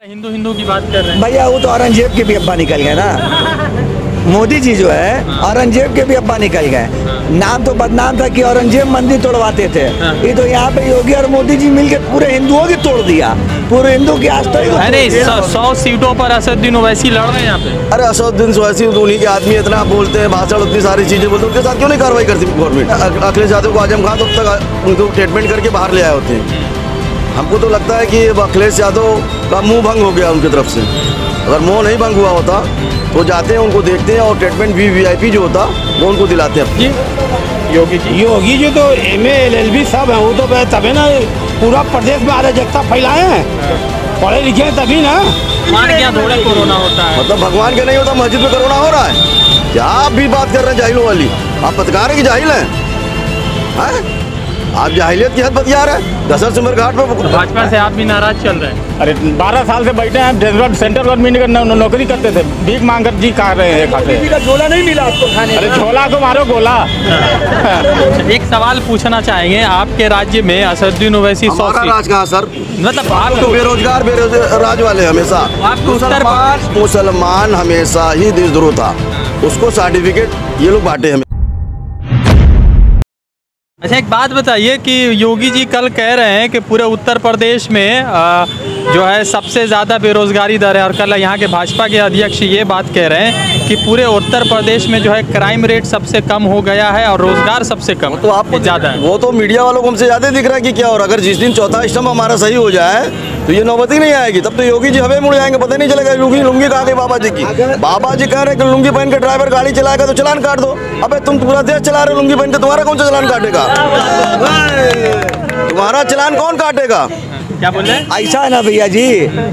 हिंदू हिंदू की बात कर रहे हैं भैया, वो तो औरंगजेब के भी अब्बा निकल गए ना। मोदी जी जो है औरंगजेब के भी अब्बा निकल गए। नाम तो बदनाम था कि औरंगजेब मंदिर तोड़वाते थे, ये तो यहाँ पे योगी और मोदी जी मिलकर पूरे हिंदुओं की तोड़ दिया, पूरे हिंदू की आस्था ही। अरे 100 सीटों पर असदुद्दीन ओवैसी लड़ रहे हैं यहाँ पे। अरे असदुद्दीन ओवैसी तो उन्हीं के आदमी इतना बोलते हैं, भाषण उतनी सारी चीजें बोलते हैं, उनके साथ क्यों नहीं कार्रवाई करती गवर्नमेंट? अखिलेश यादव को आजम खान तब तक उनको ट्रीटमेंट करके बाहर ले आए होते हैं। हमको तो लगता है कि अखिलेश यादव का मुंह भंग हो गया उनकी तरफ से। अगर मुंह नहीं भंग हुआ होता तो जाते हैं, उनको देखते हैं और ट्रीटमेंट भी VIP जो होता वो उनको दिलाते हैं। योगी जी तो MA LLB सब है, वो तो तभी ना पूरा प्रदेश में अराजकता फैलाए हैं, पढ़े लिखे हैं तभी ना। हमारे क्या थोड़ा कोरोना होता है, मतलब भगवान के नहीं होता मस्जिद में कोरोना हो रहा है? क्या आप भी बात कर रहे हैं जाहिलों वाली? आप पत्रकार हैं कि जाहिल हैं? आप जाहिलियत की हद बतिया रहे हैं। दशरथ सुमेर घाट पर भाजपा से आप भी नाराज चल रहे हैं। अरे 12 साल से बैठे हैं, सेंट्रल गवर्नमेंट का नौकरी करते थे, भीख मांग कर जी खा रहे हैं, खाते हैं। झोला नहीं मिला आपको खाने? अरे झोला को मारो गोला। एक सवाल पूछना चाहेंगे, आपके राज्य में असदुद्दीन ओवैसी 100 हमारा राज कहाँ सर? मतलब आप तो बेरोजगार राज वाले हमेशा। मुसलमान हमेशा ही देशद्रोह था, उसको सर्टिफिकेट ये लोग बांटे हमें। अच्छा, एक बात बताइए कि योगी जी कल कह रहे हैं कि पूरे उत्तर प्रदेश में जो है सबसे ज़्यादा बेरोजगारी दर है, और कल यहाँ के भाजपा के अध्यक्ष ये बात कह रहे हैं कि पूरे उत्तर प्रदेश में जो है क्राइम रेट सबसे कम हो गया है और रोजगार सबसे कम। तो आपको ज़्यादा है, वो तो मीडिया वालों को हमसे ज़्यादा दिख रहा है कि क्या। और अगर जिस दिन चौथा स्तंभ हमारा सही हो जाए तो ये नौबत ही नहीं आएगी, तब तो योगी जी हवे मुड़ जाएंगे, पता नहीं चलेगा लुंगी कहाँ गई बाबा जी की। बाबा जी कह रहे हैं कि लुंगी पहन के ड्राइवर गाड़ी चलाएगा तो चलान काट दो। अबे तुम पूरा देश चला रहे हो लुंगी पहन के, तुम्हारा कौन सा चलान काटेगा? तुम्हारा चलान कौन काटेगा? क्या बोल रहे हैं? ऐसा है ना भैया जी,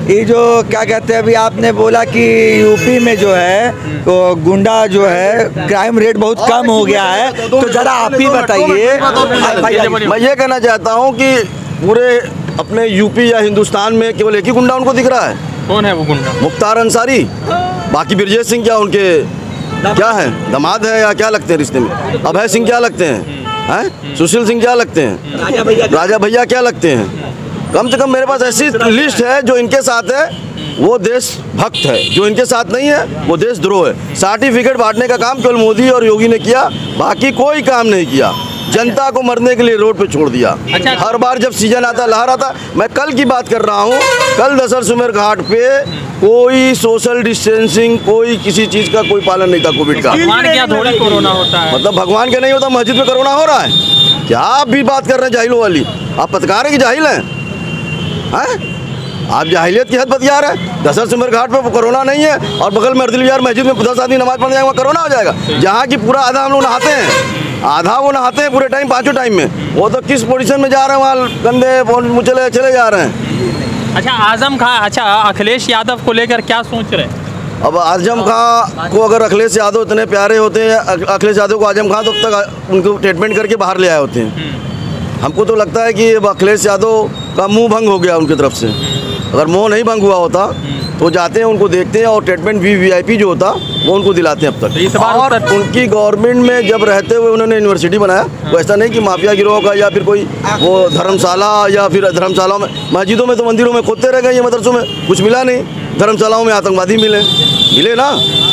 ये जो क्या कहते हैं, अभी आपने बोला कि यूपी में जो है तो गुंडा जो है क्राइम रेट बहुत कम हो गया है, तो जरा आप ही बताइए। मैं ये कहना चाहता हूँ कि पूरे अपने यूपी या हिंदुस्तान में केवल एक ही गुंडा उनको दिख रहा है। कौन है वो गुंडा? मुख्तार अंसारी। बाकी ब्रजेश सिंह क्या उनके क्या है, दामाद है या क्या लगते हैं रिश्ते में? अभय सिंह क्या लगते हैं? सुशील सिंह क्या लगते हैं? राजा भैया क्या लगते हैं? कम से कम मेरे पास ऐसी लिस्ट है जो इनके साथ है वो देशभक्त है, जो इनके साथ नहीं है वो देशद्रोह है। सर्टिफिकेट बांटने का काम केवल मोदी और योगी ने किया, बाकी कोई काम नहीं किया। जनता को मरने के लिए रोड पे छोड़ दिया। अच्छा, हर बार जब सीजन आता लहर आता। मैं कल की बात कर रहा हूँ, कल दशरथ सुमेर घाट पे कोई सोशल डिस्टेंसिंग, कोई किसी चीज का कोई पालन नहीं था कोविड का। हमारे क्या थोड़ा कोरोना होता है, मतलब भगवान के नहीं होता मस्जिद में कोरोना हो रहा है? क्या आप भी बात कर रहे हैं जाहिलों वाली? आप पत्रकार हैं कि जाहिल हैं? आप जाहिलियत की हद बतिया रहे हैं। दशरथ सुमेर घाट पे कोरोना नहीं है और बगल में अर्दिल बिहार मस्जिद में 10 आदमी नमाज पढ़ने जाएंगे, कोरोना हो जाएगा? जहाँ की पूरा आधा हम लोग नहाते हैं, आधा वो नहाते हैं पूरे टाइम, 5 टाइम में। वो तो किस पोजीशन में जा रहे हैं, वहाँ गंदे चले जा रहे हैं। अच्छा, आजम खां, अच्छा अखिलेश यादव को लेकर क्या सोच रहे हैं? अब आजम खां को अगर अखिलेश यादव इतने प्यारे होते हैं, अखिलेश यादव को आजम खां तब तक उनको ट्रीटमेंट करके बाहर ले आए होते हैं। हमको तो लगता है कि अखिलेश यादव का मुंह भंग हो गया उनकी तरफ से। अगर मुंह नहीं भंग हुआ होता तो जाते हैं, उनको देखते हैं और ट्रीटमेंट भी VIP जो होता वो उनको दिलाते हैं अब तक। और उनकी गवर्नमेंट में जब रहते हुए उन्होंने यूनिवर्सिटी बनाया, वो ऐसा नहीं कि माफिया गिरोह का या फिर कोई वो धर्मशाला, या फिर धर्मशालाओं में, मस्जिदों में तो मंदिरों में खोदते रह गए, ये मदरसों में कुछ मिला नहीं, धर्मशालाओं में आतंकवादी मिले ना।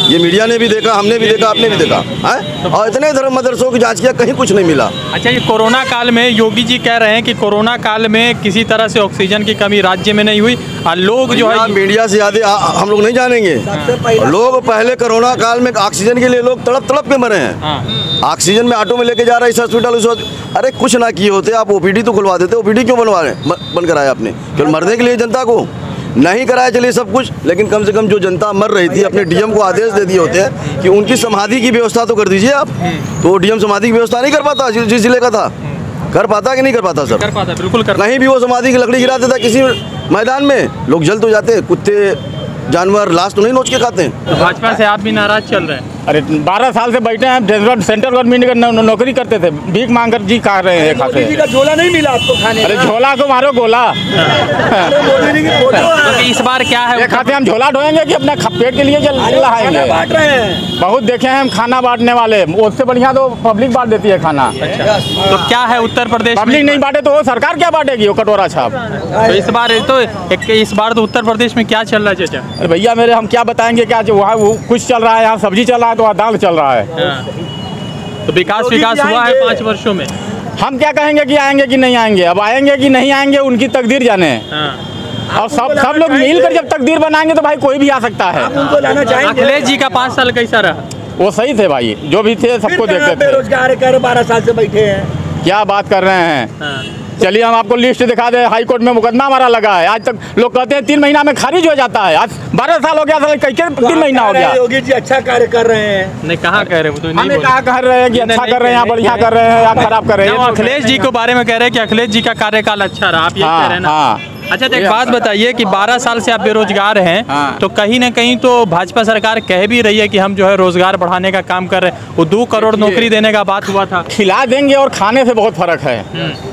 ये मीडिया ने भी देखा, हमने भी देखा, आपने भी देखा है। और इतने धर्म मदरसों की जांच किया, कहीं कुछ नहीं मिला। अच्छा, ये कोरोना काल में योगी जी कह रहे हैं कि कोरोना काल में किसी तरह से ऑक्सीजन की कमी राज्य में नहीं हुई, और लोग जो है मीडिया से ज़्यादा हम लोग नहीं जानेंगे। लोग पहले कोरोना काल में ऑक्सीजन के लिए लोग तड़प के मरे हैं। ऑक्सीजन में ऑटो में लेके जा रहे हैं इस हॉस्पिटल। अरे कुछ ना किए होते आप OPD तो खुलवा देते। OPD क्यों बंद कराया आपने? केवल मरने के लिए जनता को नहीं कराया। चलिए सब कुछ, लेकिन कम से कम जो जनता मर रही थी, अपने DM को आदेश दे दिए होते हैं कि उनकी समाधि की व्यवस्था तो कर दीजिए आप। तो DM समाधि की व्यवस्था नहीं कर पाता, जिस जिले का था। कर पाता कि नहीं कर पाता सर? कर पाता, बिल्कुल कर। कहीं भी वो समाधि की लकड़ी गिरा देता किसी मैदान में, लोग जल तो जाते हैं। कुत्ते जानवर लाश तो नहीं नोच के खाते हैं। तो भाजपा से आप भी नाराज चल रहे हैं? अरे 12 साल से बैठे हैं, सेंट्रल गवर्नमेंट का नौकरी करते थे, भीख मांग कर जी खा रहे हैं मोदी जी खाते। का झोला नहीं मिला आपको खाने अरे का? झोला को मारो गोला। अरे मोदी जी की फोटो तो है। इस बार क्या है ये खाते हम झोला ढोएंगे कि अपने पेट के लिए खाना लहाएंगे? बांट रहे हैं। बहुत देखे हैं हम खाना बांटने वाले, उससे बढ़िया तो पब्लिक बांट देती है खाना। तो क्या है उत्तर प्रदेश पब्लिक में? नहीं बांटे तो वो सरकार क्या बांटेगी, वो कटोरा छाप। तो इस बार तो उत्तर प्रदेश में क्या चल रहा है चाचा? अरे भैया मेरे, हम क्या बताएंगे, क्या वहाँ वो कुछ चल रहा है, यहाँ सब्जी चल रहा है तो वहाँ दाल चल रहा है। तो विकास मोदी विकास जी हुआ है आएंगे। 5 वर्षों में? हम क्या कहेंगे कि आएंगे कि नहीं आएंगे, अब आएंगे कि नहीं आएंगे उनकी तकदीर जाने। और सब लोग मिलकर जब तकदीर बनाएंगे तो भाई कोई भी आ सकता है। आप उनको लाना चाहेंगे? अखिलेश जी का 5 साल कैसा रहा? वो सही थे भाई, जो भी थे सबको फिर देखते थे। बेरोजगार कर 12 साल से बैठे हैं। क्या बात कर रहे हैं? चलिए हम आपको लिस्ट दिखा दे, हाई कोर्ट में मुकदमा हमारा लगा है, आज तक लोग कहते हैं 3 महीना में खारिज हो जाता है, आज 12 साल हो गया, साल कई 3 महीना हो गया। योगी जी अच्छा कार्य कर रहे हैं। नहीं, कहाँ कह रहे वो तो नहीं हमें बोले। कहा कर रहे हैं कि अच्छा कर रहे हैं या बढ़िया कर रहे हैं या खराब कर रहे नहीं, हैं? वो अखिलेश जी के बारे में कह रहे हैं कि अखिलेश जी का कार्यकाल अच्छा रहा, आप ये कह रहे हैं ना? हाँ। अच्छा, तो एक बात बताइए कि 12 साल से आप बेरोजगार हैं, हाँ। तो कहीं ना कहीं तो भाजपा सरकार कह भी रही है कि हम जो है रोजगार बढ़ाने का काम कर रहे हैं। वो 2 करोड़ नौकरी देने का बात हुआ था। खिला देंगे और खाने से बहुत फर्क है।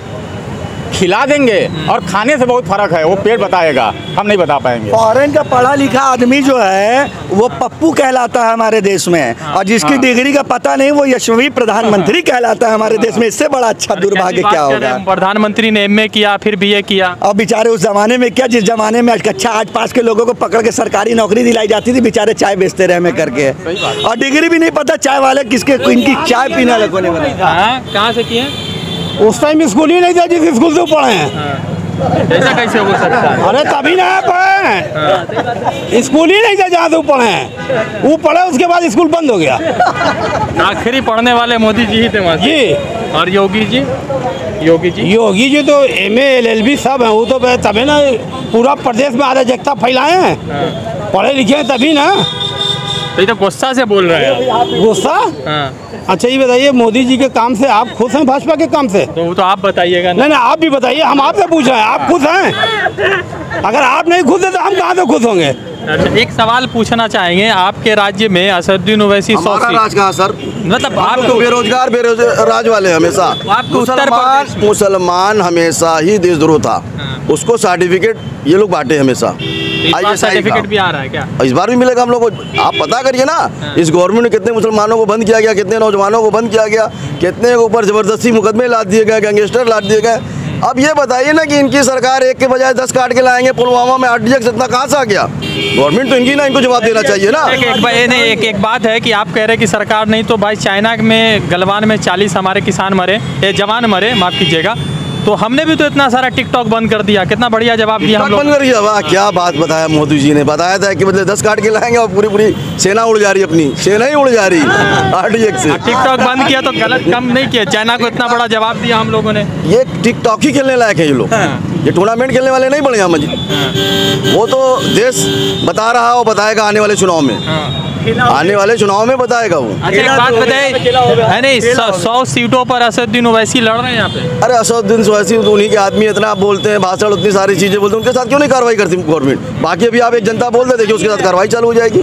खिला देंगे और खाने से बहुत फर्क है, वो पेट बताएगा, हम नहीं बता पाएंगे। फॉरेन का पढ़ा लिखा आदमी जो है वो पप्पू कहलाता है हमारे देश में, और जिसकी डिग्री का पता नहीं वो यशस्वी प्रधानमंत्री कहलाता है हमारे देश में। इससे बड़ा अच्छा दुर्भाग्य क्या होगा? प्रधानमंत्री ने MA किया, फिर BA किया। और बेचारे उस जमाने में क्या, जिस जमाने में कक्षा 8 पास के लोगों को पकड़ के सरकारी नौकरी दिलाई जाती थी, बेचारे चाय बेचते रहे में करके, और डिग्री भी नहीं पता चाय वाले किसके, इनकी चाय पीने लगो ने बताया। कहाँ से किए? उस टाइम स्कूल ही नहीं था जिस स्कूल से पढ़े हैं। ऐसा कैसे हो सकता है? अरे तभी ना पढ़े, स्कूल ही नहीं था जहाँ से वो पढ़े हैं। वो पढ़े उसके बाद स्कूल बंद हो गया। आखिरी पढ़ने वाले मोदी जी ही थे वहाँ से। जी। और योगी जी? योगी जी तो MA LLB सब हैं, वो तो तभी ना पूरा प्रदेश में अराजकता फैलाए हैं। पढ़े लिखे हैं तभी ना। तो ये तो गुस्सा से बोल रहे हैं। गुस्सा? अच्छा ये बताइए, मोदी जी के काम से आप खुश हैं, भाजपा के काम से? तो वो तो आप बताइएगा ना। नहीं आप भी बताइए, हम आपसे पूछ रहे हैं, आप खुश हैं? अगर आप नहीं खुश हैं तो हम कहाँ से खुश होंगे? अच्छा, एक सवाल पूछना चाहेंगे, आपके राज्य में असदुद्दीन ओवैसी 100 हमारा सीट, राज कहाँ सर? मतलब आप आपको बेरोजगार राज वाले हमेशा। आपको उत्तर प्रदेश में- मुसलमान हमेशा ही देशद्रोह था, उसको सर्टिफिकेट ये लोग बांटे हमेशा। इस बार ISI सर्टिफिकेट का। भी आ रहा है क्या? इस बार भी मिलेगा हम लोग को। आप पता करिए ना, इस गवर्नमेंट में कितने मुसलमानों को बंद किया गया, कितने नौजवानों को बंद किया गया, कितने के ऊपर जबरदस्ती मुकदमे लाद दिए गए, गैंगस्टर लाद दिए गए। अब ये बताइए ना कि इनकी सरकार एक के बजाय 10 काट के लाएंगे। पुलवामा में RDX इतना कहाँ से आ गया? गवर्नमेंट तो इनकी ना, इनको जवाब देना चाहिए ना। एक बात है कि आप कह रहे हैं कि सरकार नहीं, तो भाई चाइना में गलवान में 40 हमारे किसान मरे, जवान मरे, माफ कीजिएगा, तो हमने भी तो इतना सारा टिकटॉक बंद कर दिया। कितना बढ़िया जवाब दिया हम लोग। बंद कर दिया, वाह क्या बात बताया मोदी जी ने। बताया था कि मतलब 10 काट के लाएंगे और पूरी सेना उड़ जा रही, अपनी सेना ही उड़ जा रही RDX से। टिकटॉक बंद किया तो गलत कम नहीं किया, चाइना को इतना बड़ा जवाब दिया हम लोगों ने। ये टिकटॉक ही खेलने लायक है ये लोग। ये टूर्नामेंट खेलने वाले नहीं बने मजी। वो तो देश बता रहा है, वो बताएगा आने वाले चुनाव में। आने वाले चुनाव में बताएगा वो। अच्छा एक बात बताइए, है नहीं 100 सीटों पर असदुद्दीन ओवैसी लड़ रहे हैं यहाँ पे। अरे असदुद्दीन ओवैसी तो उन्हीं के आदमी, इतना आप बोलते हैं भाषण, उतनी सारी चीजें बोलते हैं, उनके साथ क्यों नहीं कार्रवाई करती गवर्नमेंट? बाकी अभी आप एक जनता बोल दे, देखिए उसके साथ कार्रवाई चालू हो जाएगी।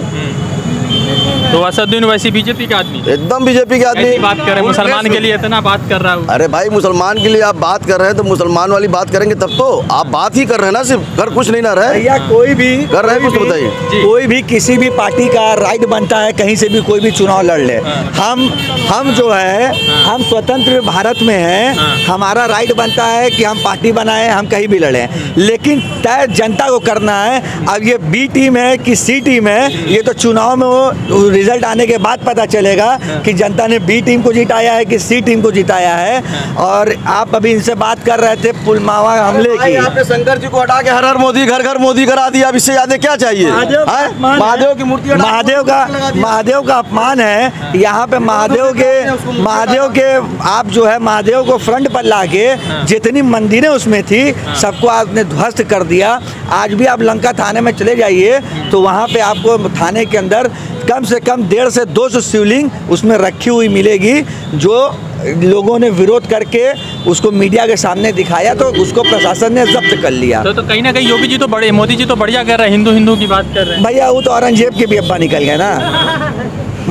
तो असदुद्दीन ओवैसी बीजेपी का आदमी, एकदम बीजेपी के आदमी। ऐसी बात कर रहे हैं, मुसलमान के लिए इतना बात कर रहा हूँ। अरे भाई मुसलमान के लिए आप बात कर रहे हैं तो मुसलमान वाली बात करेंगे तब तो। आप बात ही कर रहे हैं ना, सिर्फ कर कुछ नहीं ना रहे। भैया कोई भी कर रहे हैं कुछ तो बताइए। कोई भी किसी भी पार्टी का राइट बनता है कहीं से भी कोई भी चुनाव लड़ ले। हम जो है हम स्वतंत्र भारत में हैं, हमारा राइट बनता है कि हम पार्टी बनाएं, हम कहीं भी लड़ें, लेकिन तय जनता को करना है। अब ये B टीम है कि C टीम है, ये तो चुनाव में वो रिजल्ट आने के बाद पता चलेगा कि जनता ने B टीम को जिताया है कि C टीम को जिताया है। और आप अभी इनसे बात कर रहे थे पुलवामा हमले की। आपने शंकर जी को हटा के हर हर मोदी घर घर मोदी करा दिया। अब इससे ज्यादा क्या चाहिए? महादेव की मूर्ति, महादेव का अपमान है। यहाँ पे महादेव के आप जो है महादेव को फ्रंट पर लाके जितनी मंदिरें उसमें थी सबको आपने ध्वस्त कर दिया। आज भी आप लंका थाने में चले जाइए तो वहाँ पे आपको थाने के अंदर कम से कम 150 से 200 शिवलिंग उसमें रखी हुई मिलेगी, जो लोगों ने विरोध करके उसको मीडिया के सामने दिखाया तो उसको प्रशासन ने जब्त कर लिया। तो कहीं ना कहीं योगी जी तो मोदी जी तो बढ़िया कर रहे हैं, हिंदू की बात कर रहे हैं। भैया वो तो औरंगजेब के भी अब्बा निकल गए ना।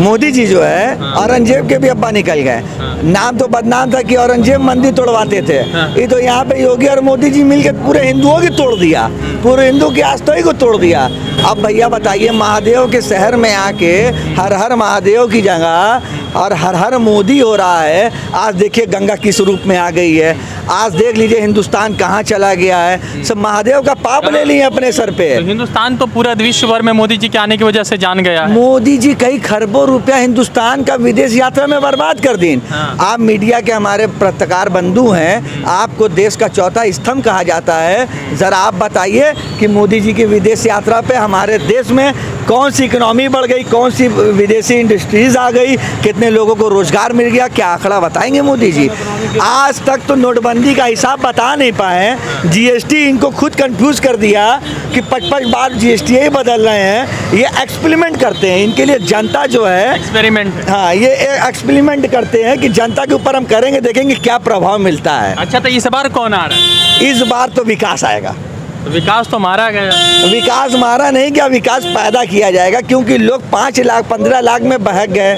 मोदी जी जो है औरंगजेब के भी अब्बा निकल गए। नाम तो बदनाम था कि औरंगजेब मंदिर तोड़वाते थे, ये तो यहाँ पे योगी और मोदी जी मिलकर पूरे हिंदुओं की तोड़ दिया, पूरे हिंदू की आस्था ही को तोड़ दिया। अब भैया बताइए, महादेव के शहर में आके हर हर महादेव की जगह और हर हर मोदी हो रहा है। आज देखिए गंगा किस रूप में आ गई है, आज देख लीजिए हिंदुस्तान कहाँ चला गया है। सब महादेव का पाप ले लिए अपने सर पे। तो हिंदुस्तान तो पूरा विश्व भर में मोदी जी के आने की वजह से जान गया है। मोदी जी कई खरबों रुपया हिंदुस्तान का विदेश यात्रा में बर्बाद कर दी। आप मीडिया के हमारे पत्रकार बंधु हैं, आपको देश का चौथा स्तंभ कहा जाता है। ज़रा आप बताइए कि मोदी जी की विदेश यात्रा पे हमारे देश में कौन सी इकोनॉमी बढ़ गई, कौन सी विदेशी इंडस्ट्रीज आ गई, कितने लोगों को रोजगार मिल गया, क्या आंकड़ा बताएंगे मोदी जी? आज तक तो नोटबंदी का हिसाब बता नहीं पाए। जीएसटी इनको खुद कंफ्यूज कर दिया कि 55 बार जीएसटी ही बदल रहे हैं। ये एक्सपेरिमेंट करते हैं, इनके लिए जनता जो है एक्सपेरिमेंट, हाँ ये एक्सपेरिमेंट करते हैं कि जनता के ऊपर हम करेंगे, देखेंगे क्या प्रभाव मिलता है। अच्छा तो इस बार कौन आ रहा है? इस बार तो विकास आएगा। तो विकास तो मारा गया। विकास मारा नहीं क्या, विकास पैदा किया जाएगा, क्योंकि लोग 5 लाख 15 लाख में बहक गए,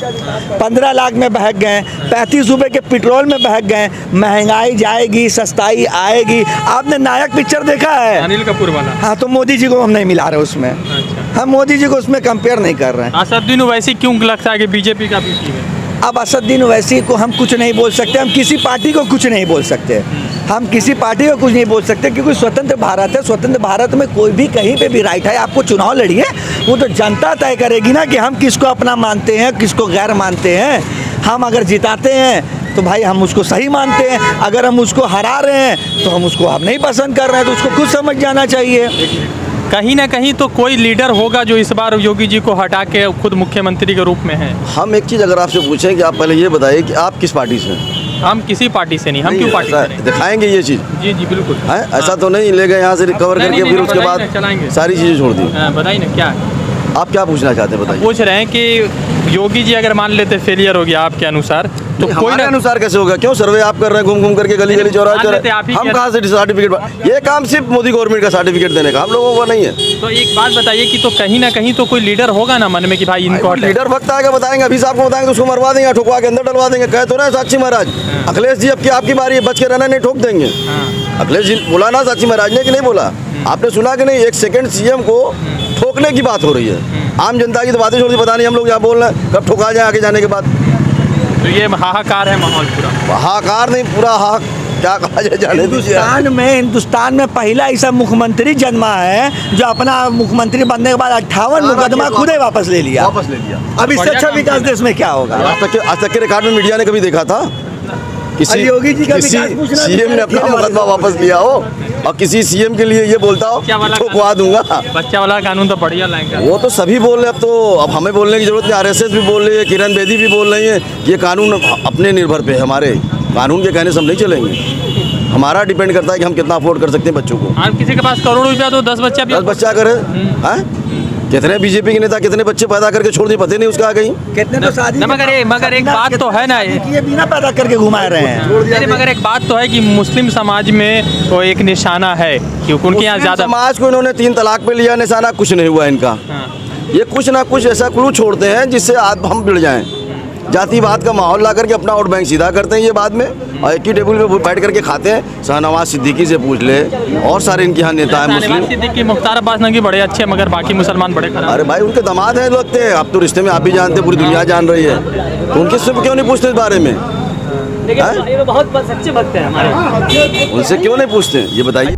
15 लाख में बहक गए, 35 रुपए के पेट्रोल में बहक गए। महंगाई जाएगी, सस्ताई आएगी। आपने नायक पिक्चर देखा है, अनिल कपूर वाला? हाँ, तो मोदी जी को हम नहीं मिला रहे उसमें। अच्छा। हम मोदी जी को उसमें कंपेयर नहीं कर रहे हैं। असदुद्दीन ओवैसी क्यों लगता है कि बीजेपी का पीछे है? अब असदुद्दीन ओवैसी को हम कुछ नहीं बोल सकते, हम किसी पार्टी को कुछ नहीं बोल सकते, हम किसी पार्टी को कुछ नहीं बोल सकते, क्योंकि स्वतंत्र भारत है। स्वतंत्र भारत में कोई भी कहीं पे भी राइट है। आपको चुनाव लड़िए, वो तो जनता तय करेगी ना कि हम किसको अपना मानते हैं, किसको गैर मानते हैं। हम अगर जिताते हैं तो भाई हम उसको सही मानते हैं, अगर हम उसको हरा रहे हैं तो हम उसको अब नहीं पसंद कर रहे हैं, तो उसको खुद समझ जाना चाहिए। कहीं ना कहीं तो कोई लीडर होगा जो इस बार योगी जी को हटा के खुद मुख्यमंत्री के रूप में है। हम एक चीज़ अगर आपसे पूछें कि आप पहले ये बताइए कि आप किस पार्टी से हैं? हम किसी पार्टी से नहीं, हम क्यों पार्टी से? दिखाएंगे ये चीज़? जी जी बिल्कुल है, ऐसा तो नहीं ले गए यहाँ से रिकवर करके फिर उसके बाद सारी चीज़ें छोड़ दी। बताइए ना क्या आप क्या पूछना चाहते हैं, बताइए। पूछ रहे हैं कि योगी जी अगर मान लेते फेलियर हो गया आपके अनुसार, तो कोई हमारे अनुसार कैसे होगा? क्यों सर्वे आप कर रहे हैं घूम घूम करके गली गली चौराहे? हम कहाँ से सर्टिफिकेट? ये काम सिर्फ मोदी गवर्नमेंट का सर्टिफिकेट देने का, हम लोगों का नहीं है। तो एक बात बताइए कि तो कहीं ना कहीं तो कोई लीडर होगा ना मन में कि भाई इनको लीडर वक्त आएगा बताएंगे। अभी आपको बताएंगे तो उसको मरवा देंगे, ठुकवा के अंदर डलवा देंगे। कहे तो ना साक्षी महाराज, अखिलेश जी अब की आपकी बारी है, बच के रहना, नहीं ठोक देंगे। अखिलेश जी बोला ना साक्षी महाराज ने कि नहीं बोला? आपने सुना कि नहीं? 1 सेकंड सीएम को ठोकने की बात हो रही है। आम जनता की तो बातें छोड़ दी, पता नहीं हम लोग यहाँ बोल रहे हैं कब ठोका जाए आगे जाने के बाद। तो ये हाहाकार है माहौल पूरा। हाहाकार नहीं, पूरा हाक क्या कहा जाए, जाने दीजिए। हिंदुस्तान में पहला ऐसा मुख्यमंत्री जन्मा है जो अपना मुख्यमंत्री बनने के बाद 58 मुकदमा खुद ही वापस ले लिया। अब इससे अच्छा विकास देश में क्या होगा? आज तक के रिकॉर्ड में मीडिया ने कभी देखा था किसी योगी जी का सीएम ने अपना मुकदमा वापस लिया हो और किसी सीएम के लिए ये बोलता हो ठोकवा दूंगा? बच्चा वाला कानून तो बढ़िया लाएंगे। वो तो सभी बोल रहे हैं, अब हमें बोलने की जरूरत नहीं। आरएसएस भी बोल रही है, किरण बेदी भी बोल रही है। ये कानून अपने निर्भर पे है, हमारे कानून के कहने से हम नहीं चलेंगे। हमारा डिपेंड करता है कि हम कितना अफोर्ड कर सकते हैं बच्चों को। आप किसी के पास करोड़ों रुपया तो 10 बच्चा करें। कितने बीजेपी के नेता कितने बच्चे पैदा करके छोड़ दिए, पता नहीं उसका आ गई। कितने तो शादी मगर एक बात तो है ना, ये बिना पैदा करके घुमा रहे हैं। मगर एक बात तो है कि मुस्लिम समाज में तो एक निशाना है, क्योंकि उनके यहाँ ज्यादा समाज को इन्होंने 3 तलाक पे लिया निशाना, कुछ नहीं हुआ इनका। ये कुछ ना कुछ ऐसा क्लू छोड़ते हैं जिससे आज हम भिड़ जाएं। जातिवाद का माहौल ला करके अपना वोट बैंक सीधा करते हैं ये बाद में, और एक ही टेबल पे बैठ करके खाते हैं। शाहनवाज सिद्दीकी से पूछ ले, और सारे इनके यहाँ नेता हैं मुस्लिम। सिद्दीकी, मुख्तार अब्बास नकवी बड़े अच्छे, मगर बाकी मुसलमान बड़े खराब। अरे भाई उनके दामाद हैं लगते हैं। आप तो रिश्ते में आप भी जानते हैं, पूरी दुनिया जान रही है, तो उनके से क्यों नहीं पूछते इस बारे में? बहुत सच्चे भक्त हैं हमारे, उनसे क्यों नहीं पूछते ये बताइए।